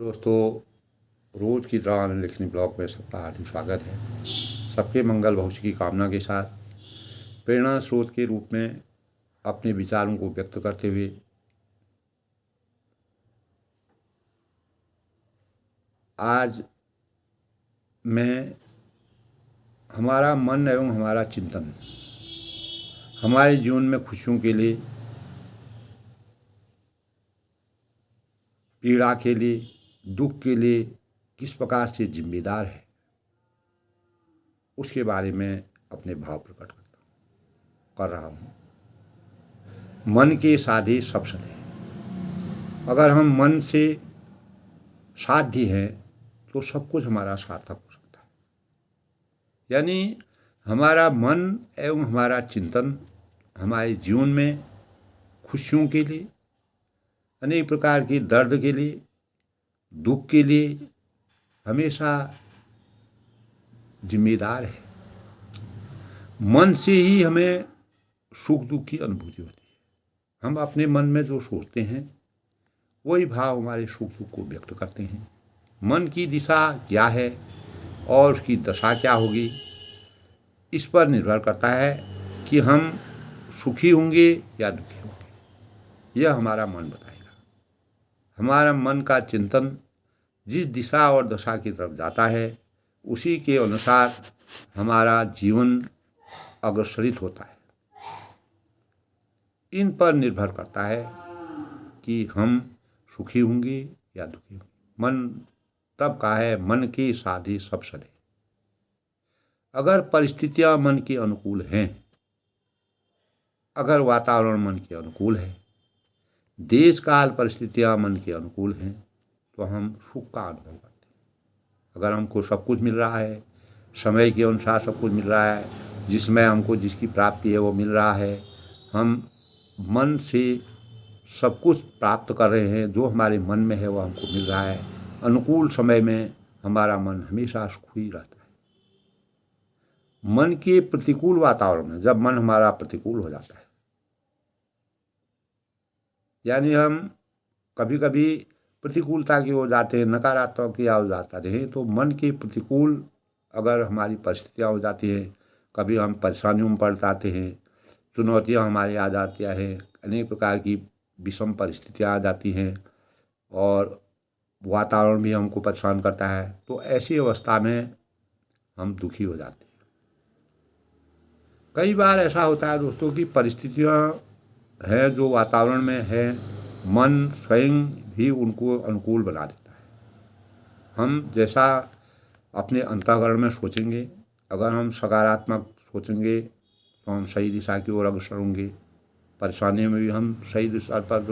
दोस्तों, रोज़ की तरह लिखनी ब्लॉग में सबका हार्दिक स्वागत है। सबके मंगल भविष्य की कामना के साथ प्रेरणा स्रोत के रूप में अपने विचारों को व्यक्त करते हुए आज मैं हमारा मन एवं हमारा चिंतन हमारे जीवन में खुशियों के लिए, पीड़ा के लिए, दुख के लिए किस प्रकार से जिम्मेदार है, उसके बारे में अपने भाव प्रकट कर रहा हूँ। मन के साधे सब सधे। अगर हम मन से साध्य हैं तो सब कुछ हमारा सार्थक हो सकता है। यानी हमारा मन एवं हमारा चिंतन हमारे जीवन में खुशियों के लिए, अनेक प्रकार के दर्द के लिए, दुख के लिए हमेशा जिम्मेदार है। मन से ही हमें सुख दुख की अनुभूति होती है। हम अपने मन में जो सोचते हैं वही भाव हमारे सुख दुख को व्यक्त करते हैं। मन की दिशा क्या है और उसकी दशा क्या होगी, इस पर निर्भर करता है कि हम सुखी होंगे या दुखी होंगे। यह हमारा मन बताएगा। हमारा मन का चिंतन जिस दिशा और दशा की तरफ जाता है उसी के अनुसार हमारा जीवन अग्रसरित होता है। इन पर निर्भर करता है कि हम सुखी होंगे या दुखी होंगे। मन तब का है, मन के साधे सब सधे। अगर परिस्थितियां मन के अनुकूल हैं, अगर वातावरण मन के अनुकूल है, देश काल परिस्थितियां मन के अनुकूल हैं, तो हम सुख का अनुभव करते हैं। अगर हमको सब कुछ मिल रहा है, समय के अनुसार सब कुछ मिल रहा है, जिसमें हमको जिसकी प्राप्ति है वो मिल रहा है, हम मन से सब कुछ प्राप्त कर रहे हैं, जो हमारे मन में है वो हमको मिल रहा है, अनुकूल समय में हमारा मन हमेशा सुखी रहता है। मन के प्रतिकूल वातावरण में जब मन हमारा प्रतिकूल हो जाता है, यानी हम कभी कभी प्रतिकूलता की हो जाते हैं, नकारात्मक की हो जाते हैं, तो मन के प्रतिकूल अगर हमारी परिस्थितियाँ हो जाती हैं, कभी हम परेशानियों में पड़ जाते हैं, चुनौतियाँ हमारे आ जाती हैं, अनेक प्रकार की विषम परिस्थितियाँ आ जाती हैं और वातावरण भी हमको परेशान करता है, तो ऐसी अवस्था में हम दुखी हो जाते हैं। कई बार ऐसा होता है दोस्तों कि परिस्थितियाँ हैं जो वातावरण में है, मन स्वयं भी उनको अनुकूल बना देता है। हम जैसा अपने अंतःकरण में सोचेंगे, अगर हम सकारात्मक सोचेंगे तो हम सही दिशा की ओर अग्रसर होंगे। परेशानी में भी हम सही दिशा पर।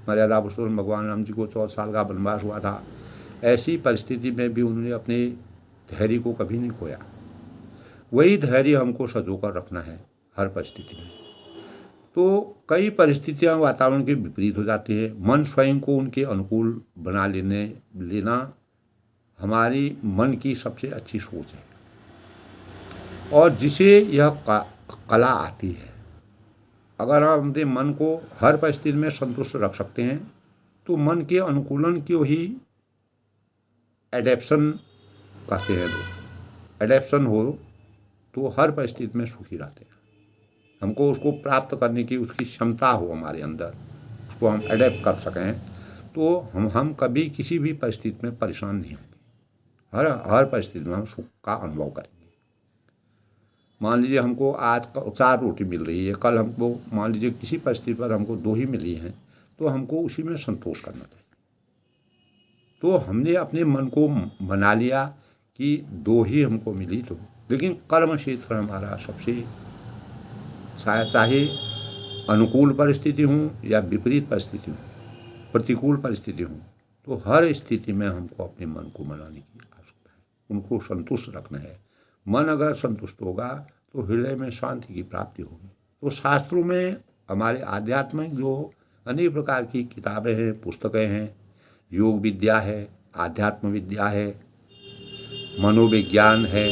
मर्यादा पुरुषोत्तम भगवान राम जी को 14 साल का वनवास हुआ था। ऐसी परिस्थिति में भी उन्होंने अपने धैर्य को कभी नहीं खोया। वही धैर्य हमको सजोकर रखना है हर परिस्थिति में। तो कई परिस्थितियां वातावरण के विपरीत हो जाती है, मन स्वयं को उनके अनुकूल बना लेना हमारी मन की सबसे अच्छी सोच है और जिसे यह कला आती है। अगर हम अपने मन को हर परिस्थिति में संतुष्ट रख सकते हैं तो मन के अनुकूलन को ही एडेप्शन कहते हैं दोस्तों। एडेप्शन हो तो हर परिस्थिति में सुखी रहते हैं। हमको उसको प्राप्त करने की उसकी क्षमता हो हमारे अंदर, उसको हम एडेप्ट कर सकें, तो हम कभी किसी भी परिस्थिति में परेशान नहीं होंगे। हर परिस्थिति में हम सुख का अनुभव करेंगे। मान लीजिए हमको आज 4 रोटी मिल रही है, कल हमको मान लीजिए किसी परिस्थिति पर हमको 2 ही मिली हैं, तो हमको उसी में संतोष करना चाहिए। तो हमने अपने मन को बना लिया कि 2 ही हमको मिली, तो लेकिन कर्म क्षेत्र हमारा सबसे, चाहे अनुकूल परिस्थिति हो या विपरीत परिस्थिति हो, प्रतिकूल परिस्थिति हो, तो हर स्थिति में हमको अपने मन को मनाने की आवश्यकता है, उनको संतुष्ट रखना है। मन अगर संतुष्ट होगा तो हृदय में शांति की प्राप्ति होगी। तो शास्त्रों में हमारे आध्यात्मिक जो अनेक प्रकार की किताबें हैं, पुस्तकें हैं, योग विद्या है, आध्यात्म विद्या है, मनोविज्ञान है,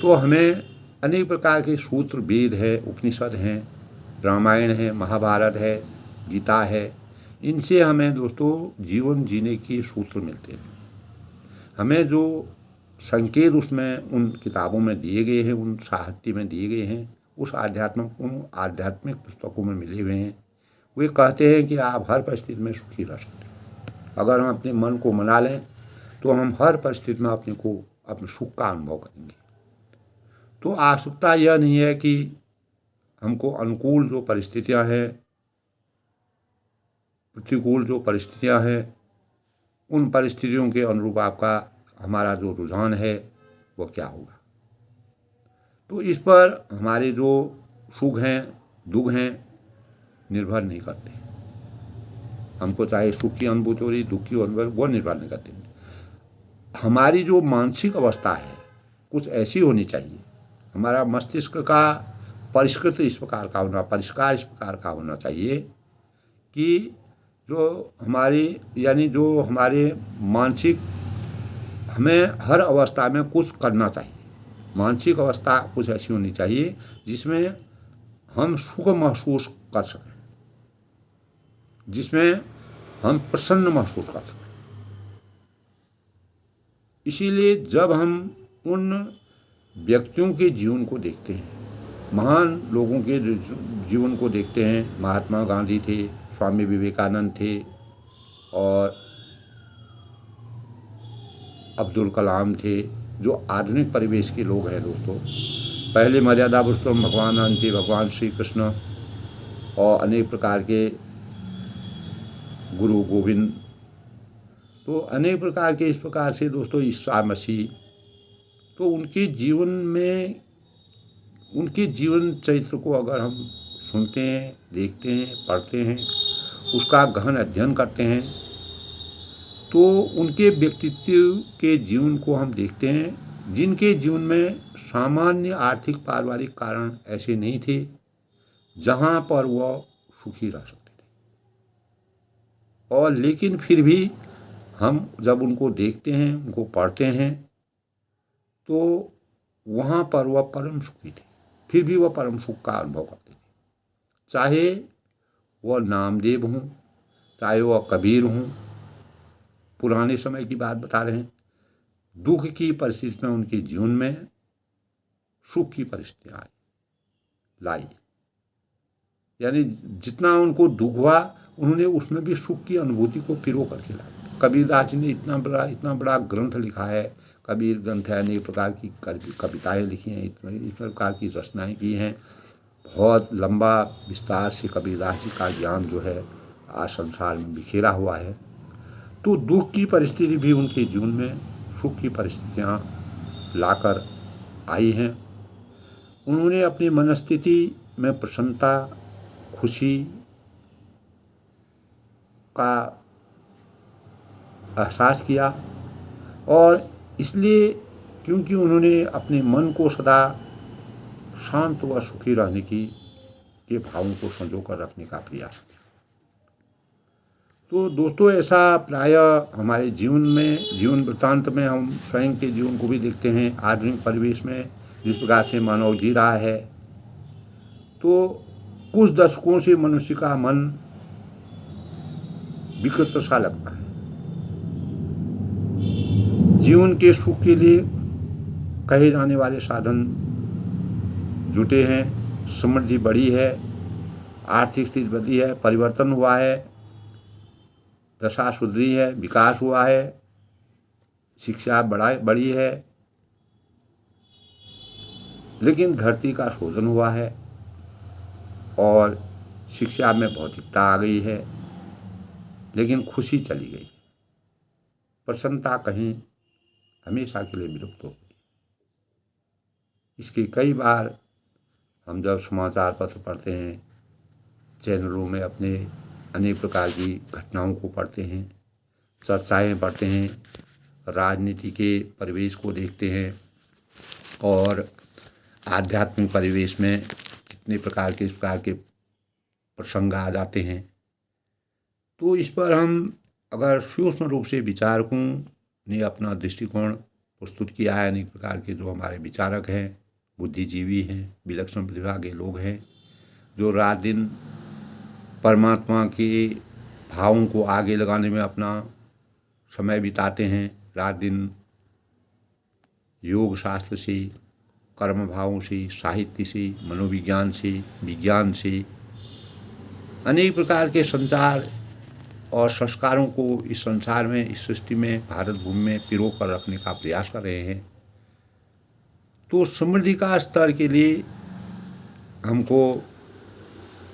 तो हमें अनेक प्रकार के सूत्र, वेद है, उपनिषद हैं, रामायण है, महाभारत है, गीता है, इनसे हमें दोस्तों जीवन जीने के सूत्र मिलते हैं। हमें जो संकेत उसमें उन किताबों में दिए गए हैं, उन साहित्य में दिए गए हैं, उन आध्यात्मिक पुस्तकों में मिले हुए हैं, वे कहते हैं कि आप हर परिस्थिति में सुखी रह सकते हैं। अगर हम अपने मन को मना लें तो हम हर परिस्थिति में अपने सुख का अनुभव करेंगे। तो आवश्यकता यह नहीं है कि हमको अनुकूल जो परिस्थितियां हैं, प्रतिकूल जो परिस्थितियां हैं, उन परिस्थितियों के अनुरूप हमारा जो रुझान है वो क्या होगा। तो इस पर हमारे जो सुख हैं दुख हैं निर्भर नहीं करते। हमको चाहे सुख की अनुभूति हो रही, दुख की अनुभूति, वो निर्भर नहीं करते। हमारी जो मानसिक अवस्था है कुछ ऐसी होनी चाहिए, हमारा मस्तिष्क का परिष्कार इस प्रकार का होना चाहिए कि जो हमारे मानसिक, हमें हर अवस्था में कुछ करना चाहिए। मानसिक अवस्था कुछ ऐसी होनी चाहिए जिसमें हम सुख महसूस कर सकें, जिसमें हम प्रसन्न महसूस कर सकें। इसीलिए जब हम उन व्यक्तियों के जीवन को देखते हैं, महान लोगों के जीवन को देखते हैं, महात्मा गांधी थे, स्वामी विवेकानंद थे और अब्दुल कलाम थे, जो आधुनिक परिवेश के लोग हैं दोस्तों। पहले मर्यादा पुरुषोत्तम भगवान थे, भगवान श्री कृष्ण, और अनेक प्रकार के गुरु गोविंद, तो अनेक प्रकार के इस प्रकार से दोस्तों ईसा मसीह, तो उनके जीवन चरित्र को अगर हम सुनते हैं, देखते हैं, पढ़ते हैं, उसका गहन अध्ययन करते हैं, तो उनके व्यक्तित्व के जीवन को हम देखते हैं जिनके जीवन में सामान्य आर्थिक पारिवारिक कारण ऐसे नहीं थे जहाँ पर वह सुखी रह सकते थे। और लेकिन फिर भी हम जब उनको देखते हैं, उनको पढ़ते हैं, तो वहाँ पर वह परम सुखी थे, फिर भी वह परम सुख का अनुभव करते थे। चाहे वह नामदेव हों, चाहे वह कबीर हों, पुराने समय की बात बता रहे हैं, दुख की परिस्थिति में उनके जीवन में सुख की परिस्थितियाँ लाई। यानी जितना उनको दुख हुआ उन्होंने उसमें भी सुख की अनुभूति को पिरो करके लाया। कबीरदास जी ने इतना बड़ा ग्रंथ लिखा है, कबीर ग्रंथ है, अनेक प्रकार की कविताएं लिखी हैं, इस प्रकार की रचनाएं की हैं। बहुत लंबा विस्तार से कबीरदास जी का ज्ञान जो है आज संसार में बिखेरा हुआ है। तो दुख की परिस्थिति भी उनके जीवन में सुख की परिस्थितियाँ लाकर आई हैं। उन्होंने अपनी मनस्थिति में प्रसन्नता, खुशी का एहसास किया, और इसलिए क्योंकि उन्होंने अपने मन को सदा शांत व सुखी रहने के भावों को संजो कर रखने का प्रयास किया। तो दोस्तों ऐसा प्रायः हमारे जीवन वृत्तांत में हम स्वयं के जीवन को भी देखते हैं। आधुनिक परिवेश में जिस प्रकार से मानव जी रहा है, तो कुछ दशकों से मनुष्य का मन विकृत सा लगता है। जीवन के सुख के लिए कहे जाने वाले साधन जुटे हैं, समृद्धि बढ़ी है, आर्थिक स्थिति बदली है, परिवर्तन हुआ है, दशा सुधरी है, विकास हुआ है, शिक्षा बढ़ी है, लेकिन धरती का शोधन हुआ है और शिक्षा में भौतिकता आ गई है, लेकिन खुशी चली गई, प्रसन्नता कहीं हमेशा के लिए विलुप्त हो गई। इसकी कई बार हम जब समाचार पत्र पढ़ते हैं, चैनलों में अपने अनेक प्रकार की घटनाओं को पढ़ते हैं, चर्चाएं पढ़ते हैं, राजनीति के परिवेश को देखते हैं, और आध्यात्मिक परिवेश में कितने प्रकार के इस प्रकार के प्रसंग आ जाते हैं। तो इस पर हम अगर सूक्ष्म रूप से विचारकों ने अपना दृष्टिकोण प्रस्तुत किया है, अनेक प्रकार के जो हमारे विचारक हैं, बुद्धिजीवी हैं, विलक्षण प्रतिभा के लोग हैं, जो रात दिन परमात्मा के भावों को आगे लगाने में अपना समय बिताते हैं, रात दिन योग शास्त्र से, कर्म भावों से, साहित्य से, मनोविज्ञान से, विज्ञान से अनेक प्रकार के संचार और संस्कारों को इस संसार में, इस सृष्टि में, भारत भूमि में पिरो कर रखने का प्रयास कर रहे हैं। तो समृद्धि का स्तर के लिए हमको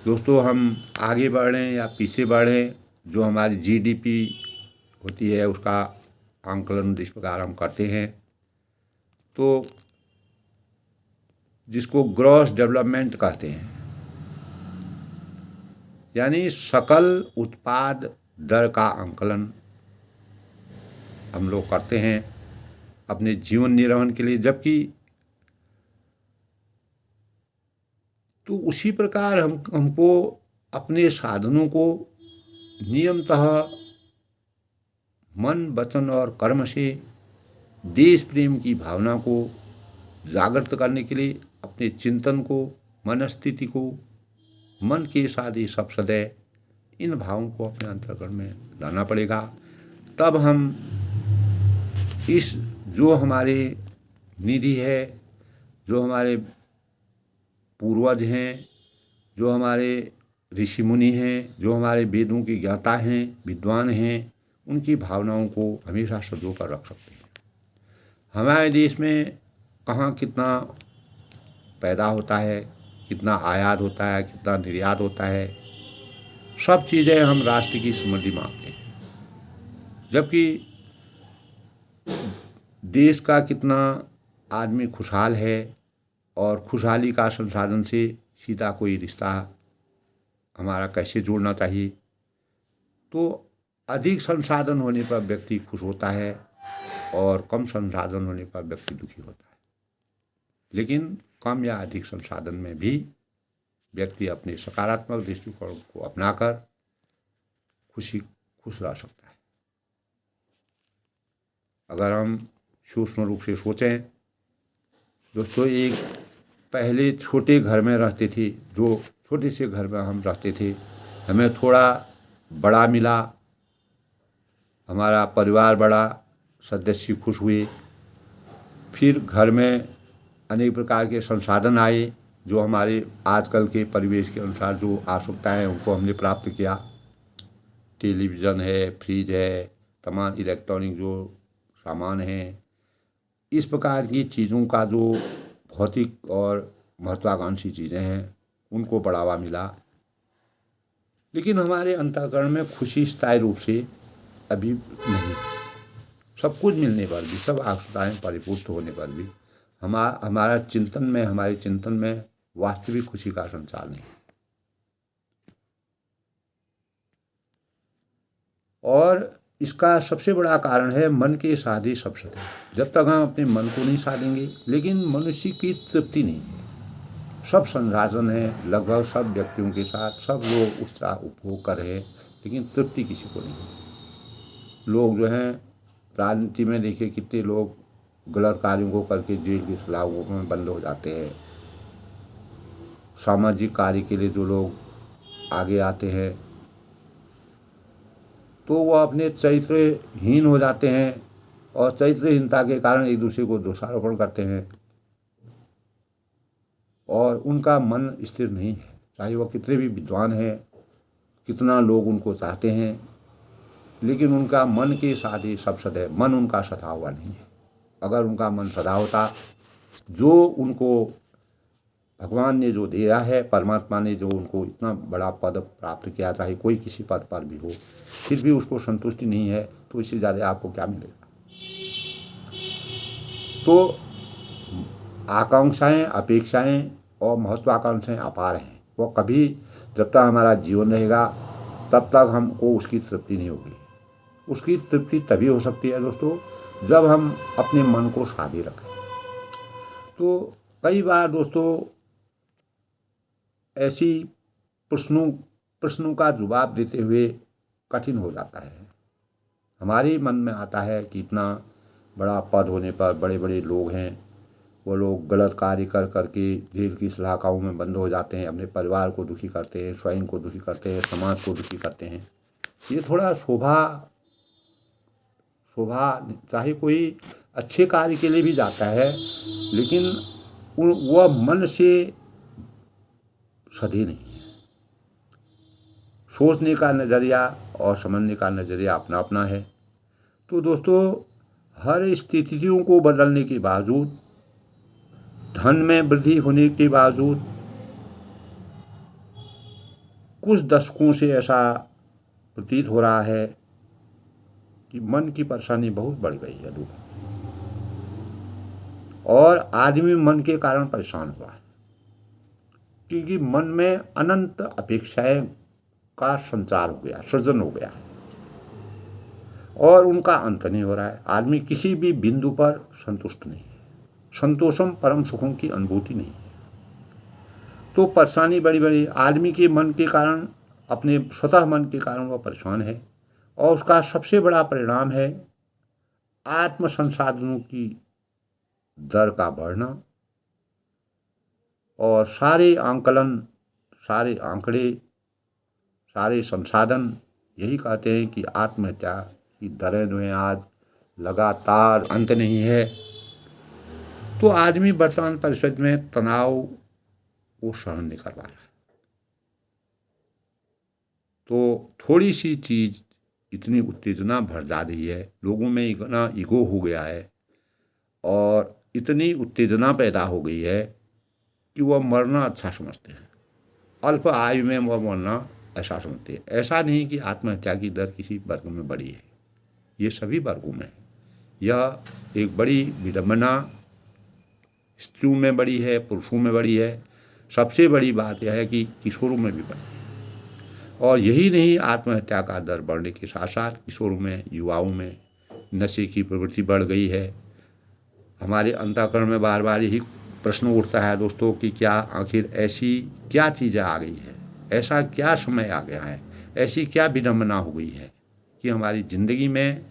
दोस्तों, हम आगे बढ़ें या पीछे बढ़ें, जो हमारी जीडीपी होती है उसका आंकलन जिस प्रकार हम करते हैं, तो जिसको ग्रॉस डेवलपमेंट कहते हैं, यानी सकल उत्पाद दर का आंकलन हम लोग करते हैं अपने जीवन निर्वहन के लिए। जबकि तो उसी प्रकार हमको अपने साधनों को नियमतः मन, वचन और कर्म से देश प्रेम की भावना को जागृत करने के लिए अपने चिंतन को, मन स्थिति को, मन के साथ ही सब सदैव इन भावों को अपने अंतर्करण में लाना पड़ेगा। तब हम इस जो हमारे निधि है, जो हमारे पूर्वज हैं, जो हमारे ऋषि मुनि हैं, जो हमारे वेदों की ज्ञाता हैं, विद्वान हैं, उनकी भावनाओं को हमेशा संजो कर रख सकते हैं। हमारे देश में कहाँ कितना पैदा होता है, कितना आयात होता है, कितना निर्यात होता है, सब चीज़ें हम राष्ट्र की समृद्धि मानते हैं। जबकि देश का कितना आदमी खुशहाल है और खुशहाली का संसाधन से सीधा कोई रिश्ता हमारा कैसे जोड़ना चाहिए। तो अधिक संसाधन होने पर व्यक्ति खुश होता है और कम संसाधन होने पर व्यक्ति दुखी होता है। लेकिन कम या अधिक संसाधन में भी व्यक्ति अपने सकारात्मक दृष्टिकोण को अपनाकर खुश रह सकता है। अगर हम सूक्ष्म रूप से सोचें दोस्तों, एक पहले छोटे घर में रहते थे, जो छोटे से घर में हम रहते थे, हमें थोड़ा बड़ा मिला, हमारा परिवार बड़ा, सदस्य खुश हुए, फिर घर में अनेक प्रकार के संसाधन आए जो हमारे आजकल के परिवेश के अनुसार जो आवश्यकताएं हैं उनको हमने प्राप्त किया। टेलीविज़न है, फ्रिज है, तमाम इलेक्ट्रॉनिक जो सामान हैं, इस प्रकार की चीज़ों का जो भौतिक और महत्वाकांक्षी चीज़ें हैं उनको बढ़ावा मिला। लेकिन हमारे अंतःकरण में खुशी स्थायी रूप से अभी नहीं। सब कुछ मिलने पर भी, सब आवश्यकताएं परिपूर्ण होने पर भी हमारे चिंतन में वास्तविक खुशी का संचार नहीं। और इसका सबसे बड़ा कारण है मन के साधे सब सत्य। जब तक हम अपने मन को नहीं साधेंगे, लेकिन मनुष्य की तृप्ति नहीं है। सब संसाधन है, लगभग सब व्यक्तियों के साथ सब लोग उसका उपभोग कर रहे हैं, लेकिन तृप्ति किसी को नहीं है। लोग जो हैं राजनीति में देखिए कितने लोग गलत कार्यों को करके जेल की सलाखों में बंद हो जाते हैं। सामाजिक कार्य के लिए जो लोग आगे आते हैं तो वो अपने चरित्रहीन हो जाते हैं और चरित्रहीनता के कारण एक दूसरे को दोषारोपण करते हैं और उनका मन स्थिर नहीं है। चाहे वह कितने भी विद्वान हैं, कितना लोग उनको चाहते हैं, लेकिन उनका मन के साथ ही सब सदैव मन उनका सधा हुआ नहीं है। अगर उनका मन सदा होता, जो उनको भगवान ने जो दिया है, परमात्मा ने जो उनको इतना बड़ा पद प्राप्त किया, चाहे कोई किसी पद पर भी हो, फिर भी उसको संतुष्टि नहीं है, तो इससे ज़्यादा आपको क्या मिलेगा। तो आकांक्षाएं, अपेक्षाएं और महत्वाकांक्षाएं अपार हैं। वो कभी जब तक हमारा जीवन रहेगा तब तक हमको उसकी तृप्ति नहीं होगी। उसकी तृप्ति तभी हो सकती है दोस्तों जब हम अपने मन को साधे रखें। तो कई बार दोस्तों ऐसी प्रश्नों का जवाब देते हुए कठिन हो जाता है। हमारे मन में आता है कि इतना बड़ा पद होने पर बड़े बड़े लोग हैं, वो लोग गलत कार्य कर करके जेल की सलाखाओं में बंद हो जाते हैं, अपने परिवार को दुखी करते हैं, स्वयं को दुखी करते हैं, समाज को दुखी करते हैं। ये थोड़ा शोभा शोभा चाहे कोई अच्छे कार्य के लिए भी जाता है, लेकिन वह मन से सधी नहीं है। सोचने का नज़रिया और समझने का नज़रिया अपना अपना है। तो दोस्तों, हर स्थितियों को बदलने के बावजूद, धन में वृद्धि होने के बावजूद, कुछ दशकों से ऐसा प्रतीत हो रहा है कि मन की परेशानी बहुत बढ़ गई है लोगों, और आदमी मन के कारण परेशान हुआ है, क्योंकि मन में अनंत अपेक्षाएं का संचार हो गया, सृजन हो गया है, और उनका अंत नहीं हो रहा है। आदमी किसी भी बिंदु पर संतुष्ट नहीं है। संतोषम परम सुखों की अनुभूति नहीं है। तो परेशानी बड़ी बड़ी आदमी के मन के कारण, अपने स्वतः मन के कारण वह परेशान है, और उसका सबसे बड़ा परिणाम है आत्म संसाधनों की दर का बढ़ना, और सारे आंकलन, सारे आंकड़े, सारे संसाधन यही कहते हैं कि आत्महत्या की दरें जो हैं आज लगातार अंत नहीं है। तो आदमी वर्तमान परिस्थिति में तनाव को सहन नहीं कर पा रहा। तो थोड़ी सी चीज़ इतनी उत्तेजना भर जा रही है, लोगों में इतना ईगो हो गया है, और इतनी उत्तेजना पैदा हो गई है कि वह मरना अच्छा समझते हैं। अल्प आयु में वह मरना ऐसा समझते हैं। ऐसा नहीं कि आत्महत्या की दर किसी वर्ग में बढ़ी है, ये सभी वर्गों में है। यह एक बड़ी विडंबना स्त्रियों में बढ़ी है, पुरुषों में बढ़ी है। सबसे बड़ी बात यह है कि किशोरों में भी बढ़ी है। और यही नहीं, आत्महत्या का दर बढ़ने के साथ साथ किशोरों में, युवाओं में नशे की प्रवृत्ति बढ़ गई है। हमारे अंतःकरण में बार बार यही प्रश्न उठता है दोस्तों कि क्या आखिर ऐसी क्या चीज़ें आ गई है, ऐसा क्या समय आ गया है, ऐसी क्या विडंबना हो गई है कि हमारी ज़िंदगी में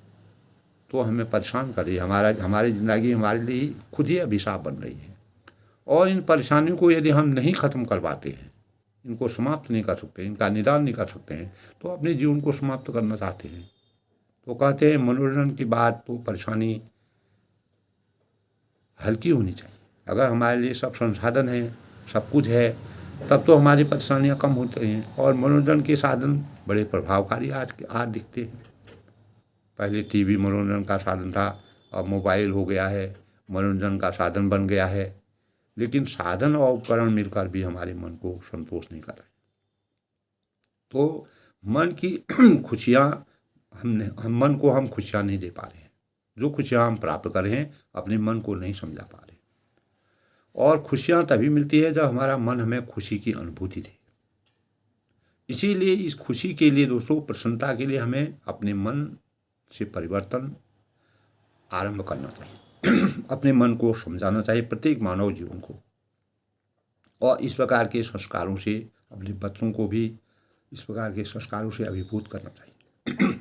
तो हमें परेशान कर रही है। हमारी ज़िंदगी हमारे लिए खुद ही अभिशाप बन रही है। और इन परेशानियों को यदि हम नहीं ख़त्म कर पाते हैं, इनको समाप्त नहीं कर सकते, इनका निदान नहीं कर सकते हैं, तो अपने जीवन को समाप्त करना चाहते हैं। तो कहते हैं मनोरंजन की बात तो परेशानी हल्की होनी चाहिए। अगर हमारे लिए सब संसाधन हैं, सब कुछ है, तब तो हमारी परेशानियां कम होती हैं। और मनोरंजन के साधन बड़े प्रभावकारी आज दिखते हैं। पहले टीवी मनोरंजन का साधन था, अब मोबाइल हो गया है, मनोरंजन का साधन बन गया है। लेकिन साधन और उपकरण मिलकर भी हमारे मन को संतोष नहीं कर रहे। तो मन की खुशियाँ हम मन को हम खुशियाँ नहीं दे पा रहे हैं। जो खुशियाँ हम प्राप्त कर रहे हैं, अपने मन को नहीं समझा पा रहे। और खुशियाँ तभी मिलती है जब हमारा मन हमें खुशी की अनुभूति दे। इसीलिए इस खुशी के लिए दोस्तों, प्रसन्नता के लिए हमें अपने मन से परिवर्तन आरंभ करना चाहिए। अपने मन को समझाना चाहिए, प्रत्येक मानव जीवन को। और इस प्रकार के संस्कारों से अपने बच्चों को भी इस प्रकार के संस्कारों से अभिभूत करना चाहिए।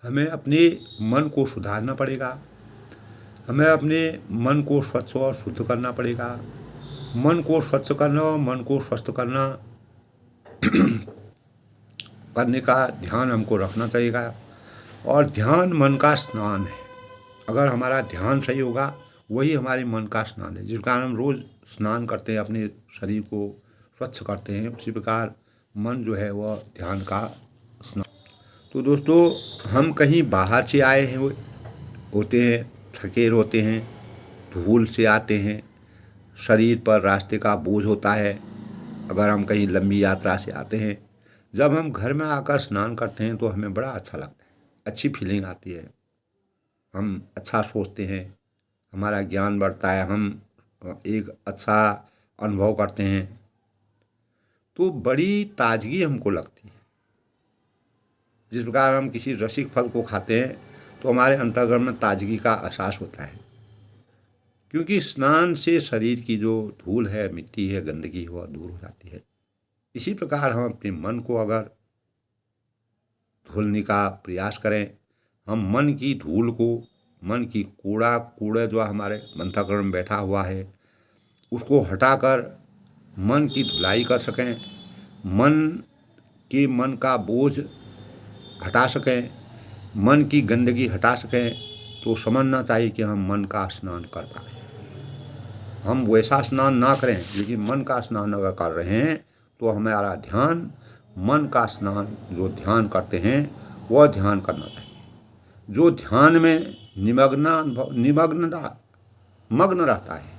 हमें अपने मन को सुधारना पड़ेगा। हमें अपने मन को स्वच्छ और शुद्ध करना पड़ेगा। मन को स्वच्छ करना और मन को स्वस्थ करना करने का ध्यान हमको रखना चाहिए। और ध्यान मन का स्नान है। अगर हमारा ध्यान सही होगा, वही हमारे मन का स्नान है। जिस कारण हम रोज़ स्नान करते हैं, अपने शरीर को स्वच्छ करते हैं, उसी प्रकार मन जो है वह ध्यान का स्नान। तो दोस्तों, हम कहीं बाहर से आए हैं होते हैं, थके होते हैं, धूल से आते हैं, शरीर पर रास्ते का बोझ होता है। अगर हम कहीं लंबी यात्रा से आते हैं, जब हम घर में आकर स्नान करते हैं तो हमें बड़ा अच्छा लगता है, अच्छी फीलिंग आती है, हम अच्छा सोचते हैं, हमारा ज्ञान बढ़ता है, हम एक अच्छा अनुभव करते हैं, तो बड़ी ताजगी हमको लगती है। जिस प्रकार हम किसी रसिक फल को खाते हैं तो हमारे अंतर्गण में ताजगी का एहसास होता है, क्योंकि स्नान से शरीर की जो धूल है, मिट्टी है, गंदगी है, वह दूर हो जाती है। इसी प्रकार हम अपने मन को अगर धुलने का प्रयास करें, हम मन की धूल को, मन की कूड़ा जो हमारे अंतःकरण में बैठा हुआ है, उसको हटाकर मन की धुलाई कर सकें, मन का बोझ हटा सकें, मन की गंदगी हटा सकें, तो समझना चाहिए कि हम मन का स्नान कर पा रहे हैं। हम वैसा स्नान ना करें, लेकिन मन का स्नान अगर कर रहे हैं तो हमारा ध्यान मन का स्नान जो ध्यान करते हैं वह ध्यान करना चाहिए। जो ध्यान में मग्न रहता है,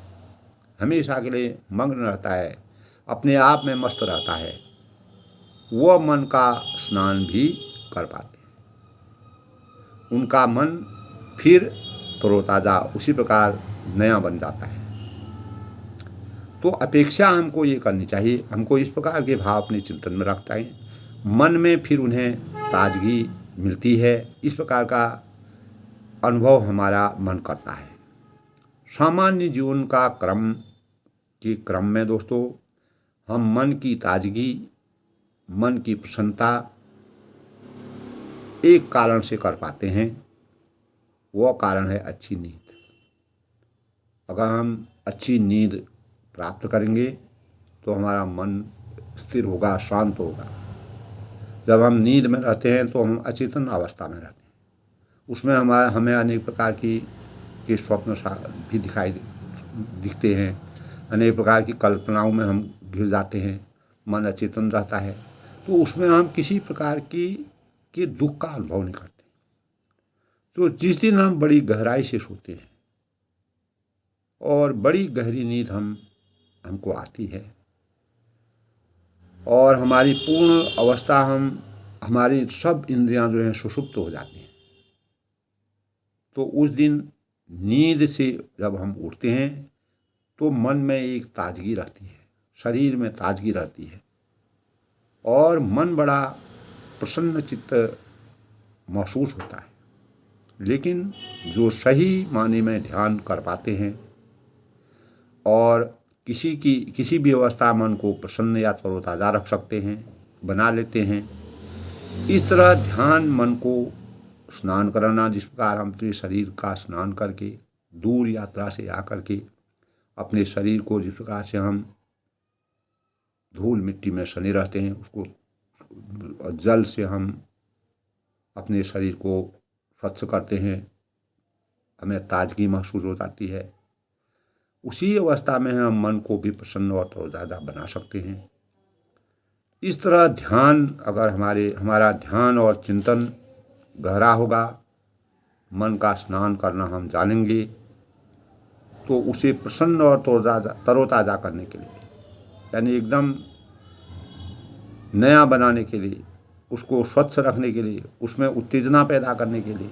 हमेशा के लिए मग्न रहता है, अपने आप में मस्त रहता है, वह मन का स्नान भी कर पाते हैं। उनका मन फिर तरोताज़ा उसी प्रकार नया बन जाता है। तो अपेक्षा हमको ये करनी चाहिए, हमको इस प्रकार के भाव अपने चिंतन में रखता है, मन में फिर उन्हें ताजगी मिलती है। इस प्रकार का अनुभव हमारा मन करता है। सामान्य जीवन का क्रम में दोस्तों, हम मन की ताजगी, मन की प्रसन्नता एक कारण से कर पाते हैं, वह कारण है अच्छी नींद। अगर हम अच्छी नींद प्राप्त करेंगे तो हमारा मन स्थिर होगा, शांत होगा। जब हम नींद में रहते हैं तो हम अचेतन अवस्था में रहते हैं। उसमें हमें अनेक प्रकार के स्वप्न भी दिखते हैं, अनेक प्रकार की कल्पनाओं में हम घिर जाते हैं, मन अचेतन रहता है। तो उसमें हम किसी प्रकार के दुख का अनुभव नहीं करते। तो जिस दिन हम बड़ी गहराई से सोते हैं और बड़ी गहरी नींद हमको आती है और हमारी पूर्ण अवस्था हमारी सब इंद्रियां जो हैं सुषुप्त हो जाती हैं, तो उस दिन नींद से जब हम उठते हैं तो मन में एक ताजगी रहती है, शरीर में ताजगी रहती है और मन बड़ा प्रसन्न चित्त महसूस होता है। लेकिन जो सही माने में ध्यान कर पाते हैं और किसी भी अवस्था मन को प्रसन्न या तरोताज़ा रख सकते हैं, बना लेते हैं। इस तरह ध्यान मन को स्नान कराना, जिस प्रकार हम अपने शरीर का स्नान करके दूर यात्रा से आकर के अपने शरीर को जिस प्रकार से हम धूल मिट्टी में सने रहते हैं, उसको जल से हम अपने शरीर को स्वच्छ करते हैं, हमें ताजगी महसूस हो जाती है। उसी अवस्था में हम मन को भी प्रसन्न और तरोताज़ा बना सकते हैं। इस तरह ध्यान अगर हमारा ध्यान और चिंतन गहरा होगा, मन का स्नान करना हम जानेंगे, तो उसे प्रसन्न और तरोताज़ा करने के लिए, यानी एकदम नया बनाने के लिए, उसको स्वच्छ रखने के लिए, उसमें उत्तेजना पैदा करने के लिए,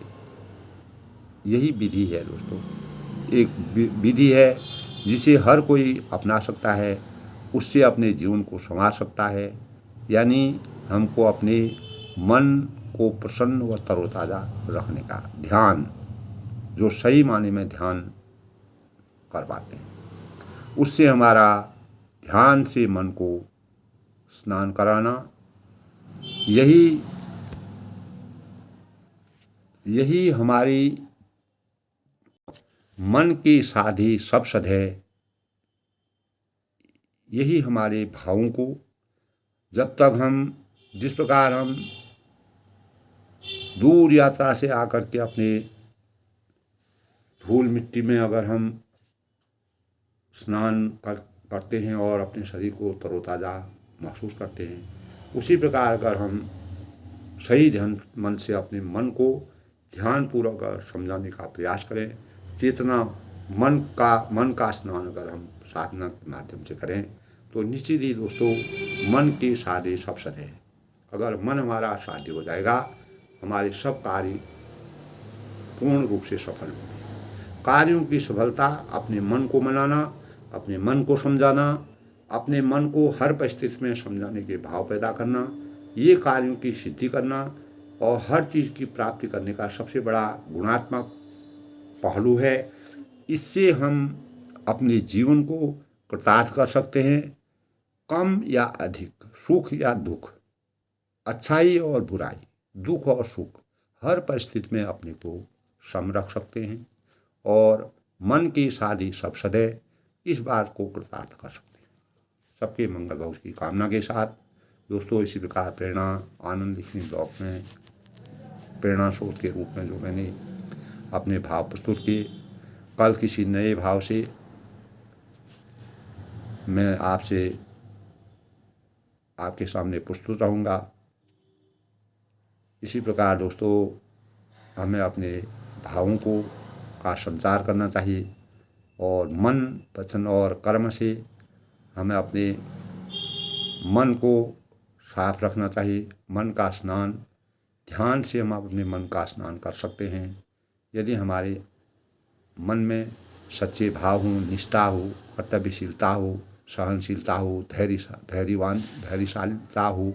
यही विधि है दोस्तों। एक विधि है जिसे हर कोई अपना सकता है, उससे अपने जीवन को संवार सकता है। यानी हमको अपने मन को प्रसन्न व तरोताज़ा रखने का ध्यान, जो सही माने में ध्यान कर पाते हैं, उससे हमारा ध्यान से मन को स्नान कराना, यही हमारी मन की साधी सब सद है। यही हमारे भावों को जब तक जिस प्रकार हम दूर यात्रा से आकर के अपने धूल मिट्टी में अगर हम स्नान करते हैं और अपने शरीर को तरोताज़ा महसूस करते हैं, उसी प्रकार अगर हम सही ध्यान मन से अपने मन को ध्यानपूर्वक समझाने का प्रयास करें, चेतना मन का स्नान अगर हम साधना के माध्यम से करें, तो निश्चित ही दोस्तों मन के साधे सब सद है। अगर मन हमारा साध्य हो जाएगा, हमारे सब कार्य पूर्ण रूप से सफल होंगे। कार्यों की सफलता अपने मन को मनाना, अपने मन को समझाना, अपने मन को हर परिस्थिति में समझाने के भाव पैदा करना, ये कार्यों की सिद्धि करना और हर चीज़ की प्राप्ति करने का सबसे बड़ा गुणात्मक पहलू है। इससे हम अपने जीवन को कृतार्थ कर सकते हैं। कम या अधिक, सुख या दुख, अच्छाई और बुराई, दुख और सुख, हर परिस्थिति में अपने को सम रख सकते हैं और मन की साधी सब सदै इस बात को कृतार्थ कर सकते हैं। सबके मंगल भविष्य की कामना के साथ दोस्तों, इसी प्रकार प्रेरणा आनंद लिखनी ब्लॉग में प्रेरणा स्रोत के रूप में जो मैंने अपने भाव प्रस्तुत किए। कल किसी नए भाव से मैं आपसे आपके सामने प्रस्तुत रहूँगा। इसी प्रकार दोस्तों, हमें अपने भावों को का संचार करना चाहिए और मन, वचन और कर्म से हमें अपने मन को साफ रखना चाहिए। मन का स्नान, ध्यान से हम अपने मन का स्नान कर सकते हैं। यदि हमारे मन में सच्चे भाव हों, निष्ठा हो, कर्तव्यशीलता हो, सहनशीलता हो, धैर्यशालीता हो,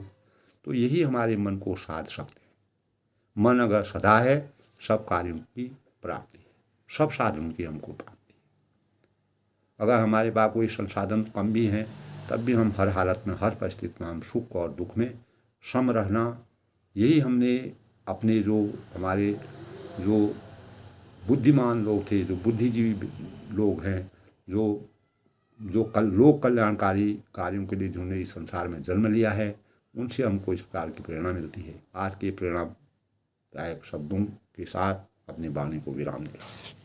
तो यही हमारे मन को साध सकते हैं। मन अगर सदा है, सब कार्यों की प्राप्ति है, सब साधनों की हमको प्राप्ति है। अगर हमारे पास कोई संसाधन कम भी हैं, तब भी हम हर हालत में, हर परिस्थिति में हम सुख और दुख में सम रहना, यही हमने अपने हमारे जो बुद्धिमान लोग थे, जो बुद्धिजीवी लोग हैं, लोक कल्याणकारी कार्यों के लिए जिन्होंने इस संसार में जन्म लिया है, उनसे हमको इस प्रकार की प्रेरणा मिलती है। आज के प्रेरणादायक शब्दों के साथ अपनी वाणी को विराम दिया।